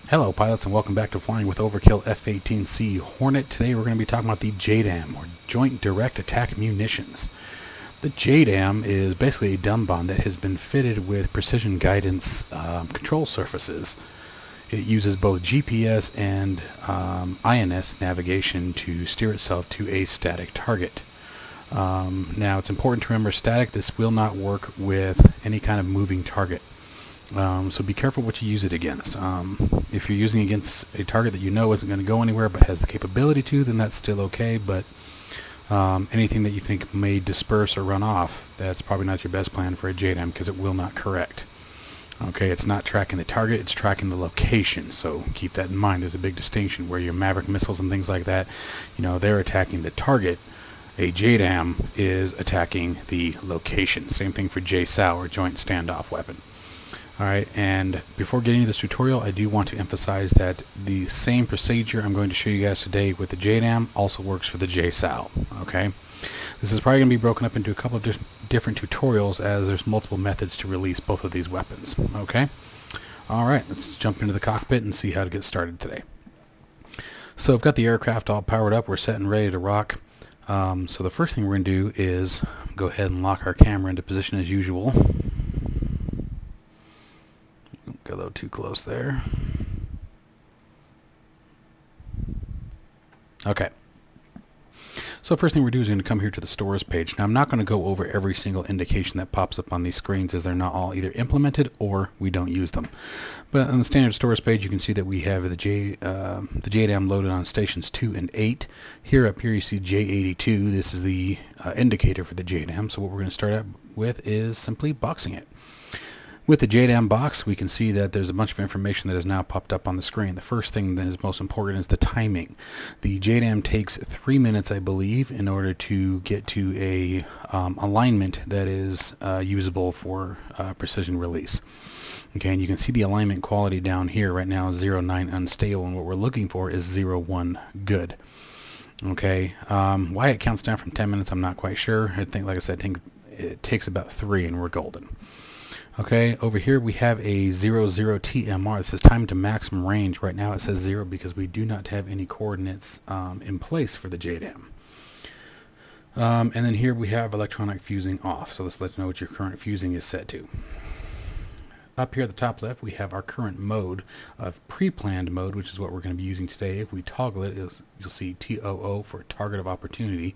Hello pilots and welcome back to Flying with OverKill F-18C Hornet. Today we're going to be talking about the JDAM, or Joint Direct Attack Munitions. The JDAM is basically a dumb bomb that has been fitted with precision guidance control surfaces. It uses both GPS and INS navigation to steer itself to a static target. Now it's important to remember static. This will not work with any kind of moving target. So be careful what you use it against. If you're using it against a target that you know isn't going to go anywhere but has the capability to, then that's still okay. But anything that you think may disperse or run off, that's probably not your best plan for a JDAM, because it will not correct. Okay, it's not tracking the target, it's tracking the location. So keep that in mind. There's a big distinction where your Maverick missiles and things like that, they're attacking the target. A JDAM is attacking the location. Same thing for JSOW, or Joint Standoff Weapon. Alright, and before getting into this tutorial, I do want to emphasize that the same procedure I'm going to show you guys today with the JDAM also works for the JSOW. Okay, this is probably going to be broken up into a couple of different tutorials, as there's multiple methods to release both of these weapons. Okay, alright, let's jump into the cockpit and see how to get started today. So I've got the aircraft all powered up, we're set and ready to rock. So the first thing we're going to do is go ahead and lock our camera into position as usual. Got a little too close there. Okay. So first thing we're doing is going to come here to the stores page. Now I'm not going to go over every single indication that pops up on these screens, as they're not all either implemented or we don't use them. But on the standard stores page, you can see that we have the JDAM loaded on stations 2 and 8. Here up here you see J82. This is the indicator for the JDAM. So what we're going to start out with is simply boxing it. With the JDAM box, we can see that there's a bunch of information that has now popped up on the screen. The first thing that is most important is the timing. The JDAM takes 3 minutes, I believe, in order to get to a alignment that is usable for precision release. Okay, and you can see the alignment quality down here. Right now is 0.9 unstable, and what we're looking for is 0.1 good. Okay, why it counts down from 10 minutes, I'm not quite sure. I think, like I said, it takes about 3 and we're golden. Okay, over here we have a 00 TMR. This is time to maximum range. Right now it says 0 because we do not have any coordinates in place for the JDAM. And then here we have electronic fusing off. So this lets you know what your current fusing is set to. Up here at the top left, we have our current mode of pre-planned mode, which is what we're going to be using today. If we toggle it, you'll see TOO for Target of Opportunity.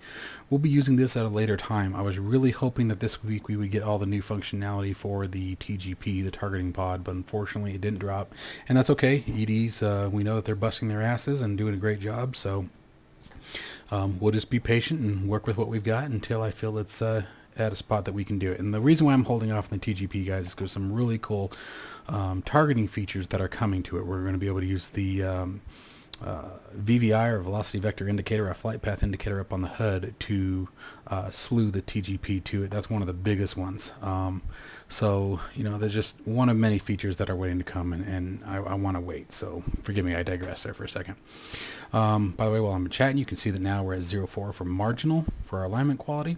We'll be using this at a later time. I was really hoping that this week we would get all the new functionality for the TGP, the targeting pod, but unfortunately it didn't drop. And that's okay. EDs, we know that they're busting their asses and doing a great job, so we'll just be patient and work with what we've got until I feel it's at a spot that we can do it. And the reason why I'm holding off on the TGP, guys, is because some really cool targeting features that are coming to it. We're going to be able to use the VVI, or Velocity Vector Indicator, a flight path indicator up on the HUD to slew the TGP to it. That's one of the biggest ones. So, there's just one of many features that are waiting to come, and I want to wait. So forgive me, I digress there for a second. By the way, while I'm chatting, you can see that now we're at 0.4 for marginal for our alignment quality.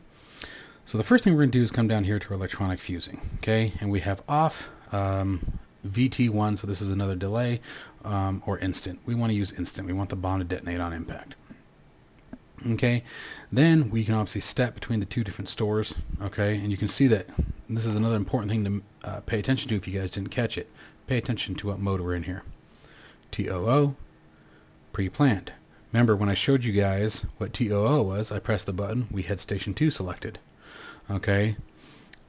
So the first thing we're going to do is come down here to our electronic fusing, okay? And we have off VT1, so this is another delay, or instant. We want to use instant. We want the bomb to detonate on impact. Okay, then we can obviously step between the two different stores, okay? And you can see that this is another important thing to pay attention to if you guys didn't catch it. Pay attention to what mode we're in here. TOO, pre-planned. Remember, when I showed you guys what TOO was, I pressed the button, we had Station 2 selected. Okay,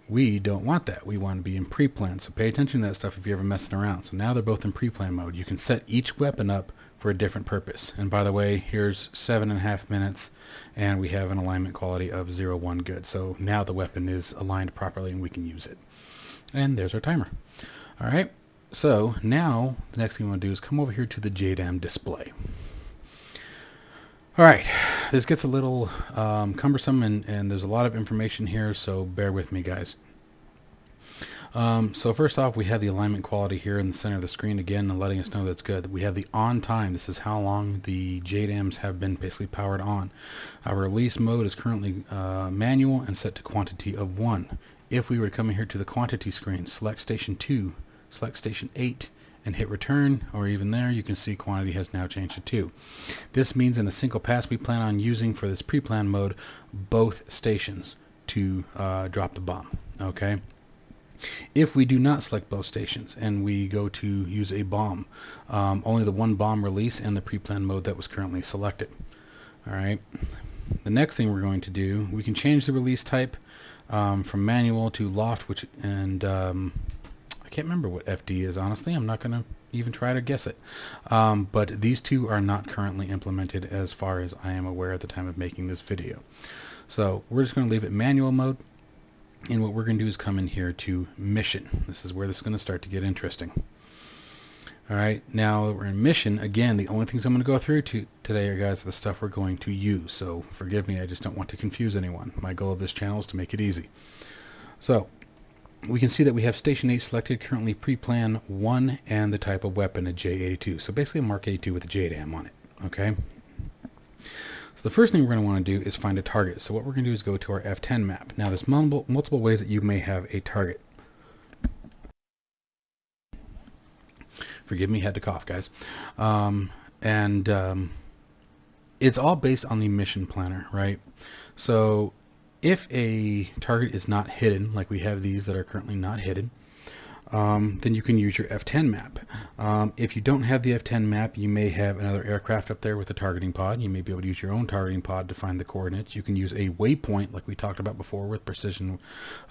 we don't want that. We want to be in pre-plan. So pay attention to that stuff if you're ever messing around. So now they're both in pre-plan mode. You can set each weapon up for a different purpose. And by the way, here's 7.5 minutes, and we have an alignment quality of 0.1 good. So now the weapon is aligned properly and we can use it. And there's our timer. All right, so now the next thing we want to do is come over here to the JDAM display. Alright, this gets a little cumbersome, and there's a lot of information here, so bear with me, guys. So first off, we have the alignment quality here in the center of the screen again, and letting us know that's good. We have the on time. This is how long the JDAMs have been basically powered on. Our release mode is currently manual and set to quantity of 1. If we were to come in here to the quantity screen, select Station 2, select Station 8, and hit return, or even there, you can see quantity has now changed to 2. This means in a single pass we plan on using for this pre-plan mode both stations to drop the bomb. Okay. If we do not select both stations and we go to use a bomb, only the one bomb release and the pre-plan mode that was currently selected. Alright, the next thing we're going to do, we can change the release type from manual to loft, and I can't remember what FD is, honestly. I'm not going to even try to guess it. But these two are not currently implemented as far as I am aware at the time of making this video. So we're just going to leave it manual mode. And what we're going to do is come in here to mission. This is where this is going to start to get interesting. Alright, now that we're in mission, again, the only things I'm going to go through today are, guys, the stuff we're going to use. So forgive me, I just don't want to confuse anyone. My goal of this channel is to make it easy. So we can see that we have Station 8 selected, currently pre-plan 1, and the type of weapon a J-82. So basically a Mark 82 with a JDAM on it. Okay. So the first thing we're going to want to do is find a target. So what we're going to do is go to our F10 map. Now there's multiple ways that you may have a target. Forgive me, had to cough, guys. It's all based on the mission planner, right? So if a target is not hidden, like we have these that are currently not hidden, then you can use your F10 map. If you don't have the F10 map, you may have another aircraft up there with a targeting pod. You may be able to use your own targeting pod to find the coordinates. You can use a waypoint like we talked about before with precision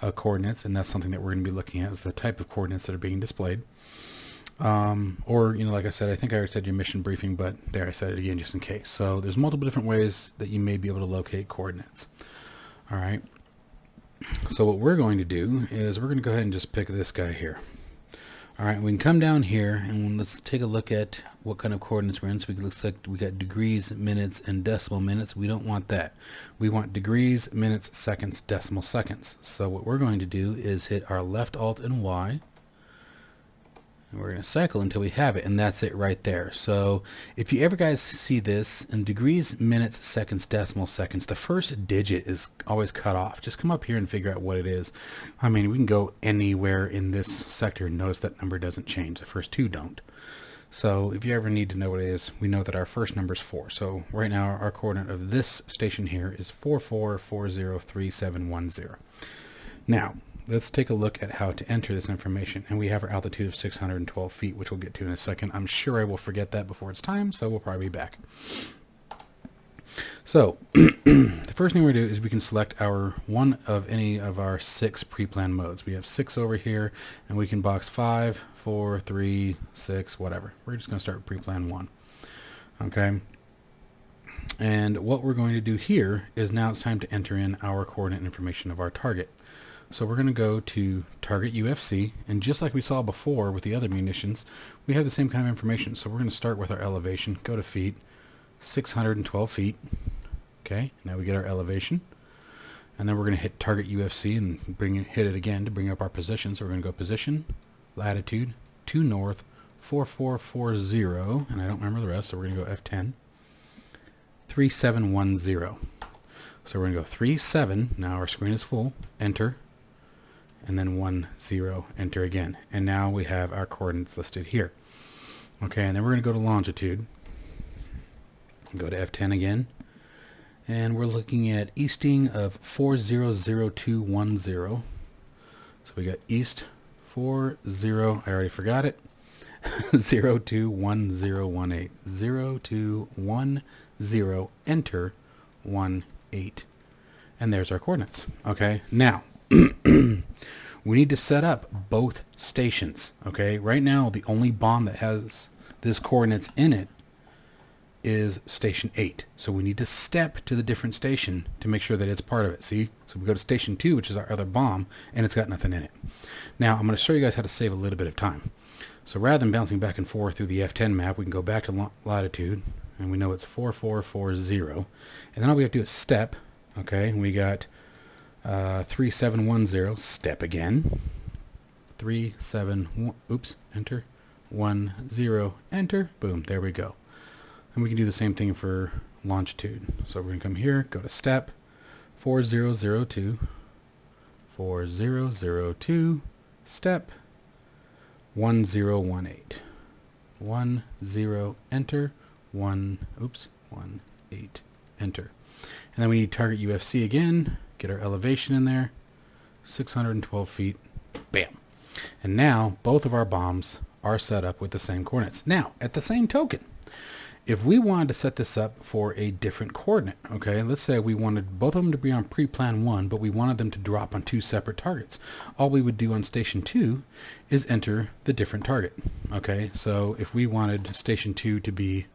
coordinates, and that's something that we're going to be looking at, is the type of coordinates that are being displayed. Or, you know, like I said, I think I already said your mission briefing, but there, I said it again just in case. So there's multiple different ways that you may be able to locate coordinates. All right. So what we're going to do is we're going to go ahead and just pick this guy here. All right, we can come down here and let's take a look at what kind of coordinates we're in. So it looks like we got degrees, minutes, and decimal minutes. We don't want that. We want degrees, minutes, seconds, decimal seconds. So what we're going to do is hit our left Alt and Y. And we're going to cycle until we have it, and that's it right there. So if you ever guys see this in degrees, minutes, seconds, decimal seconds, the first digit is always cut off. Just come up here and figure out what it is. I mean, we can go anywhere in this sector and notice that number doesn't change. The first two don't. So if you ever need to know what it is, we know that our first number is 4. So right now our coordinate of this station here is 44403710. Now let's take a look at how to enter this information, and we have our altitude of 612 feet, which we'll get to in a second. I'm sure I will forget that before it's time, so we'll probably be back. So the first thing we do is we can select our one of any of our 6 pre-planned modes. We have 6 over here, and we can box 5, 4, 3, 6, whatever. We're just going to start with pre-plan 1. Okay. And what we're going to do here is now it's time to enter in our coordinate information of our target. So we're going to go to target UFC, and just like we saw before with the other munitions, we have the same kind of information. So we're going to start with our elevation, go to feet, 612 feet. Okay, now we get our elevation, and then we're going to hit target UFC and hit it again to bring up our position. So we're going to go position, latitude, 2 north, 4440, and I don't remember the rest, so we're going to go F10, 3710. So we're going to go 37, now our screen is full, enter, and then 10, enter again. And now we have our coordinates listed here. Okay, and then we're going to go to longitude, go to F10 again, and we're looking at easting of 400210. So we got east 40, I already forgot it, 021018, 0210, enter 18, and there's our coordinates. Okay, now we need to set up both stations. Okay, right now the only bomb that has this coordinates in it is station 8, so we need to step to the different station to make sure that it's part of it. See, so we go to station 2, which is our other bomb, and it's got nothing in it. Now I'm going to show you guys how to save a little bit of time. So rather than bouncing back and forth through the F10 map, we can go back to latitude, and we know it's 4440, and then all we have to do is step. Okay, and we got 3710, step again, 37, oops, enter, 10, enter, boom, there we go. And we can do the same thing for longitude. So we're going to come here, go to step, 4002, 4002, step, 1018. 1 0 enter, 1 8 enter. And then we need target UFC again, get our elevation in there, 612 feet, bam. And now both of our bombs are set up with the same coordinates. Now, at the same token, if we wanted to set this up for a different coordinate, okay, let's say we wanted both of them to be on pre-plan 1, but we wanted them to drop on 2 separate targets. All we would do on station 2 is enter the different target, okay? So if we wanted station 2 to be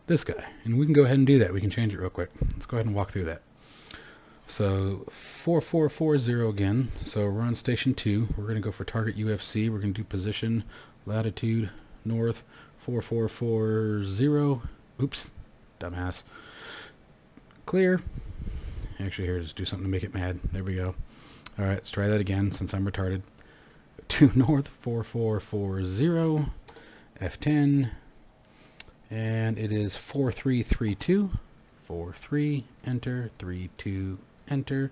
this guy, and we can go ahead and do that. We can change it real quick. Let's go ahead and walk through that. So 4440 again. So we're on station 2. We're going to go for target UFC. We're going to do position, latitude, north, 4440. Oops, dumbass. Clear. Actually, here, just do something to make it mad. There we go. All right, let's try that again since I'm retarded. To north, 4440, F10, and it is 4332. 43, enter, 32, enter.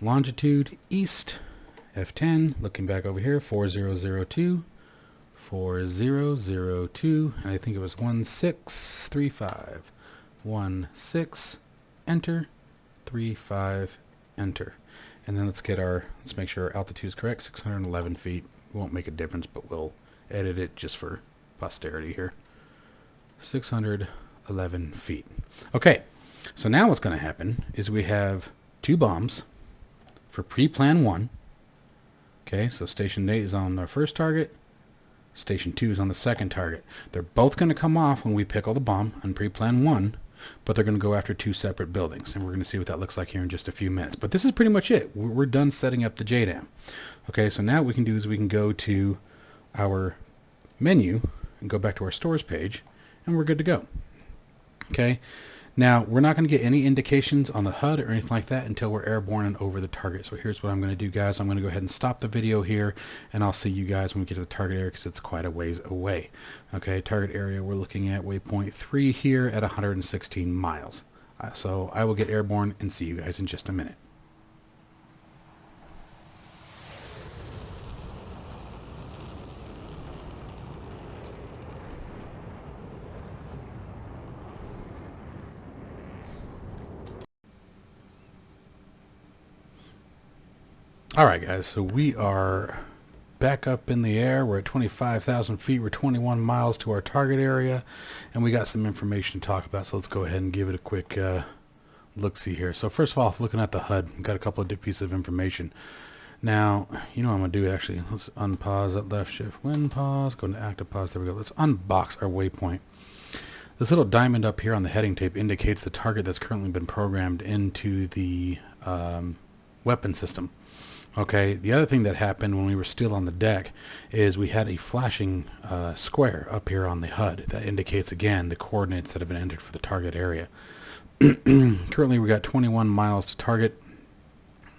Longitude, east, F10, looking back over here, 4002. 4002, and I think it was 1635. 16, enter, 35, enter. And then let's make sure our altitude is correct, 611 feet. It won't make a difference, but we'll edit it just for posterity here. 611 feet. Okay, so now what's going to happen is we have 2 bombs for pre-plan 1. Okay, so station 8 is on our first target. Station 2 is on the second target. They're both going to come off when we pickle the bomb on pre-plan 1, but they're going to go after 2 separate buildings, and we're going to see what that looks like here in just a few minutes. But this is pretty much it. We're done setting up the JDAM. Okay, so now what we can do is we can go to our menu and go back to our stores page, and we're good to go. Okay, now we're not going to get any indications on the HUD or anything like that until we're airborne and over the target. So here's what I'm going to do, guys. I'm going to go ahead and stop the video here, and I'll see you guys when we get to the target area because it's quite a ways away. Okay, target area, we're looking at waypoint 3 here at 116 miles. So I will get airborne and see you guys in just a minute. Alright guys, so we are back up in the air. We're at 25,000 feet. We're 21 miles to our target area, and we got some information to talk about, so let's go ahead and give it a quick look-see here. So first of all, looking at the HUD, we've got a couple of pieces of information. Now, you know what I'm going to do actually. Let's unpause that left shift, win pause, go into active pause, there we go. Let's unbox our waypoint. This little diamond up here on the heading tape indicates the target that's currently been programmed into the weapon system. Okay, the other thing that happened when we were still on the deck is we had a flashing square up here on the HUD that indicates again the coordinates that have been entered for the target area. Currently we got 21 miles to target,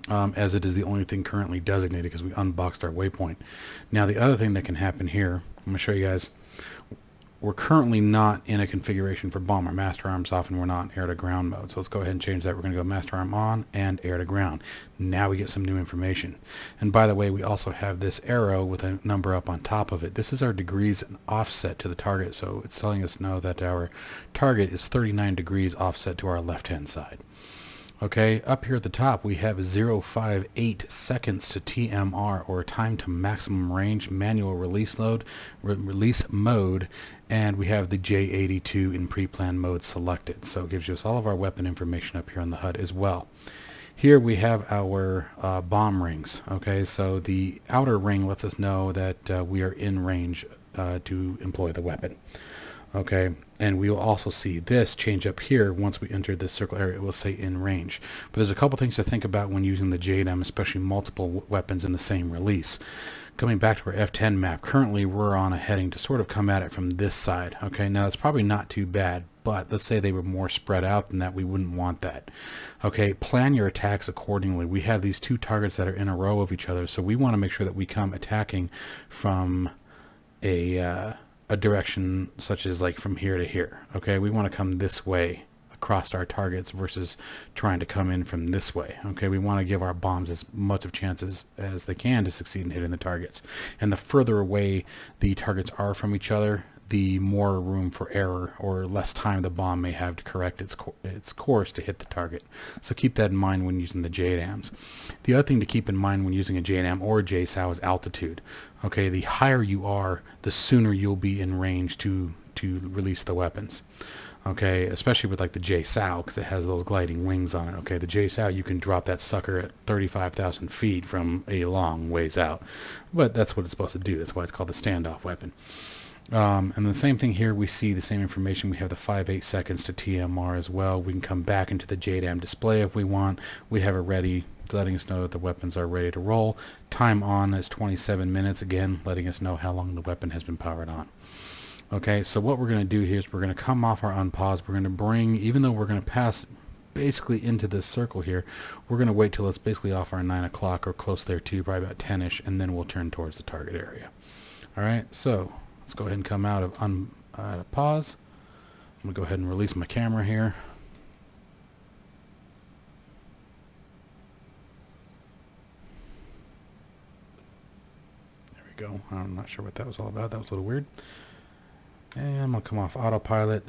as it is the only thing currently designated because we unboxed our waypoint. Now the other thing that can happen here, I'm going to show you guys, we're currently not in a configuration for bomb. Our master arm's off and we're not in air to ground mode. So let's go ahead and change that. We're going to go master arm on and air to ground. Now we get some new information. And by the way, we also have this arrow with a number up on top of it. This is our degrees and offset to the target. So it's telling us now that our target is 39 degrees offset to our left hand side. Okay, up here at the top we have 0.58 seconds to TMR, or time to maximum range, manual release mode, and we have the J82 in pre-plan mode selected. So it gives us all of our weapon information up here on the HUD as well. Here we have our bomb rings. Okay, so the outer ring lets us know that we are in range to employ the weapon. Okay, and we will also see this change up here once we enter this circle area. It will say in range. But there's a couple things to think about when using the JDAM, especially multiple weapons in the same release. Coming back to our F10 map, currently we're on a heading to sort of come at it from this side. Okay, now that's probably not too bad, but let's say they were more spread out than that. We wouldn't want that. Okay, plan your attacks accordingly. We have these 2 targets that are in a row of each other, so we want to make sure that we come attacking from a direction such as like from here to here. Okay, we want to come this way across our targets versus trying to come in from this way. Okay, we want to give our bombs as much of chances as they can to succeed in hitting the targets. And the further away the targets are from each other, the more room for error or less time the bomb may have to correct its course to hit the target. So keep that in mind when using the JDAMs. The other thing to keep in mind when using a JDAM or a JSOW is altitude. Okay, the higher you are, the sooner you'll be in range to release the weapons. Okay, especially with like the JSOW, because it has those gliding wings on it. Okay, the JSOW, you can drop that sucker at 35,000 feet from a long ways out, but that's what it's supposed to do. That's why it's called the standoff weapon. And the same thing here, we see the same information. We have the 5/8 seconds to TMR as well. We can come back into the JDAM display if we want. We have it ready, letting us know that the weapons are ready to roll. Time on is 27 minutes, again, letting us know how long the weapon has been powered on. Okay, so what we're going to do here is we're going to come off our unpause. We're going to bring, even though we're going to pass basically into this circle here, we're going to wait till it's basically off our 9 o'clock or close there too, probably about 10-ish, and then we'll turn towards the target area. Alright, so let's go ahead and come out of pause. I'm going to go ahead and release my camera here. There we go. I'm not sure what that was all about. That was a little weird. And I'm going to come off autopilot,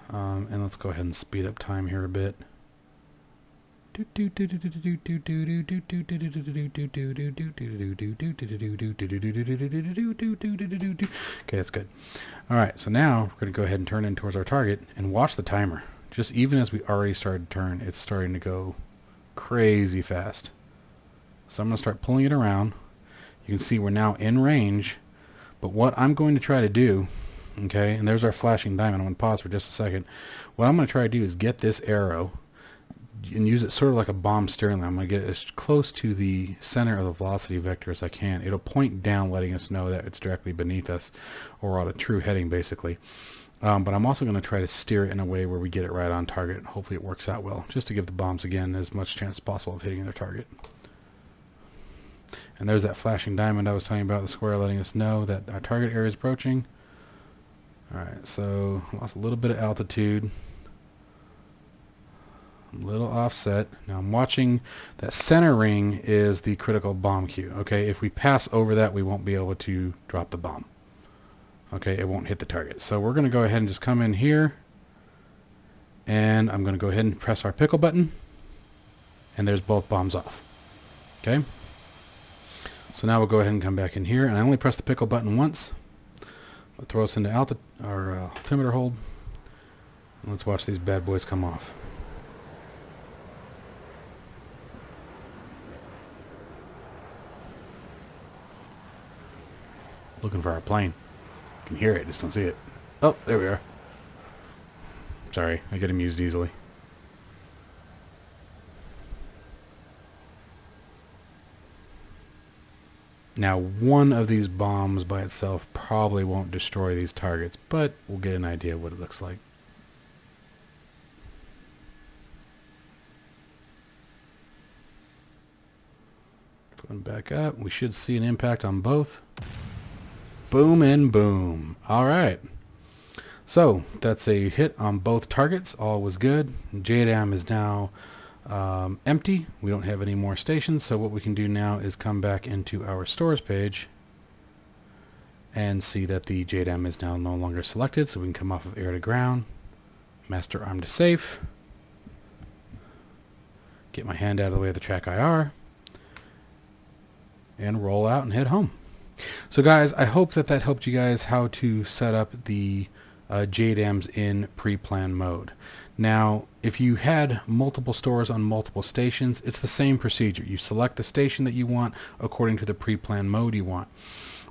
and let's go ahead and speed up time here a bit. Okay, that's good. Alright, so now we're going to go ahead and turn in towards our target and watch the timer. Just even as we already started to turn, it's starting to go crazy fast. So I'm going to start pulling it around. You can see we're now in range, but what I'm going to try to do, okay, and there's our flashing diamond. I'm going to pause for just a second. What I'm going to try to do is get this arrow and use it sort of like a bomb steering line. I'm going to get it as close to the center of the velocity vector as I can. It'll point down, letting us know that it's directly beneath us, or on a true heading basically. But I'm also going to try to steer it in a way where we get it right on target. Hopefully it works out well, just to give the bombs again as much chance as possible of hitting their target. And there's that flashing diamond I was telling you about, the square letting us know that our target area is approaching. Alright, so lost a little bit of altitude. A little offset. Now I'm watching that center ring is the critical bomb queue. Okay, if we pass over that, we won't be able to drop the bomb. Okay, it won't hit the target. So we're going to go ahead and just come in here, and I'm going to go ahead and press our pickle button, and there's both bombs off. Okay, so now we'll go ahead and come back in here, and I only press the pickle button once. We'll throw us into altimeter hold. Let's watch these bad boys come off. Looking for our plane. Can hear it, just don't see it. Oh, there we are. Sorry, I get amused easily. Now, one of these bombs by itself probably won't destroy these targets, but we'll get an idea of what it looks like. Going back up, we should see an impact on both. Boom and boom. Alright. So, that's a hit on both targets. All was good. JDAM is now empty. We don't have any more stations, so what we can do now is come back into our stores page and see that the JDAM is now no longer selected, so we can come off of air to ground, master arm to safe, get my hand out of the way of the track IR, and roll out and head home. So guys, I hope that helped you guys how to set up the JDAMs in pre-plan mode. Now, if you had multiple stores on multiple stations, it's the same procedure. You select the station that you want according to the pre-plan mode you want.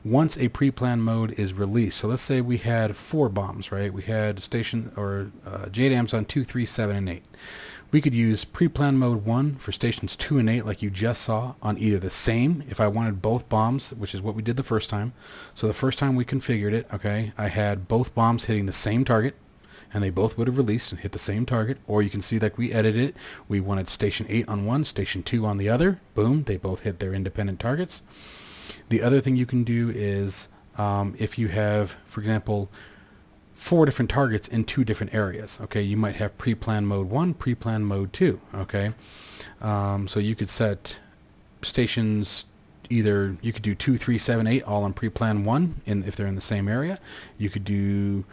Once a pre-plan mode is released, so let's say we had 4 bombs, right? We had station or JDAMs on 2, 3, 7, and 8. We could use pre-plan mode 1 for stations 2 and 8 like you just saw on either the same, if I wanted both bombs, which is what we did the first time. So the first time we configured it, okay, I had both bombs hitting the same target, and they both would have released and hit the same target. Or you can see that we edited it. We wanted station 8 on one, station 2 on the other. Boom, they both hit their independent targets. The other thing you can do is if you have, for example, 4 different targets in 2 different areas. Okay, you might have pre-plan mode 1, pre-plan mode 2. Okay, so you could set stations, either you could do 2, 3, 7, 8 all on pre-plan 1 if they're in the same area. You could do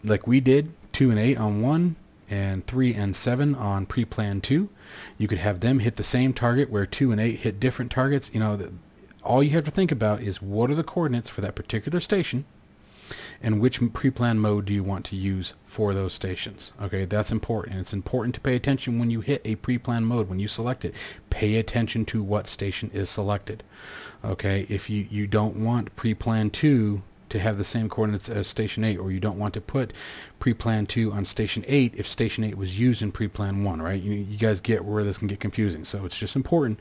like we did, 2 and 8 on 1 and 3 and 7 on pre-plan 2. You could have them hit the same target where 2 and 8 hit different targets. You know, all you have to think about is what are the coordinates for that particular station and which pre-plan mode do you want to use for those stations. Okay, that's important. It's important to pay attention when you hit a pre-plan mode, when you select it. Pay attention to what station is selected. Okay, if you don't want pre-plan 2 to have the same coordinates as station 8, or you don't want to put pre-plan 2 on station 8 if station 8 was used in pre-plan 1, right? You guys get where this can get confusing. So it's just important,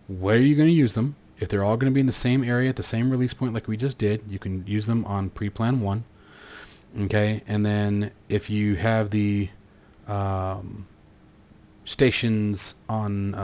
where are you going to use them? If they're all going to be in the same area at the same release point like we just did, you can use them on pre-plan 1. Okay, and then if you have the stations on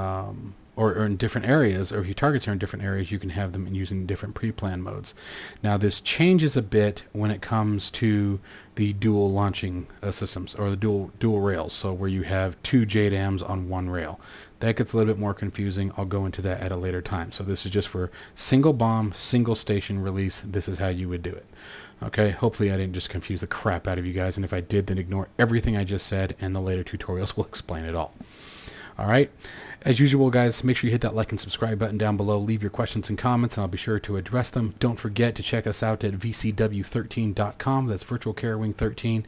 or in different areas, or if your targets are in different areas, you can have them using different pre-plan modes. Now this changes a bit when it comes to the dual launching systems, or the dual rails, so where you have 2 JDAMs on 1 rail. That gets a little bit more confusing. I'll go into that at a later time. So this is just for single bomb, single station release. This is how you would do it. Okay, hopefully I didn't just confuse the crap out of you guys, and if I did, then ignore everything I just said, and the later tutorials will explain it all. Alright, as usual guys, make sure you hit that like and subscribe button down below. Leave your questions and comments and I'll be sure to address them. Don't forget to check us out at vcw13.com. That's Virtual Carrier Wing 13.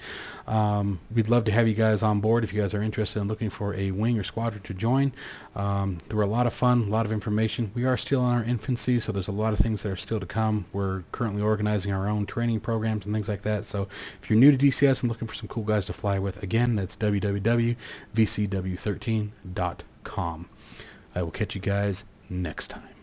We'd love to have you guys on board if you guys are interested in looking for a wing or squadron to join. They were a lot of fun, a lot of information. We are still in our infancy, so there's a lot of things that are still to come. We're currently organizing our own training programs and things like that. So if you're new to DCS and looking for some cool guys to fly with, again, that's www.vcw13.com. I will catch you guys next time.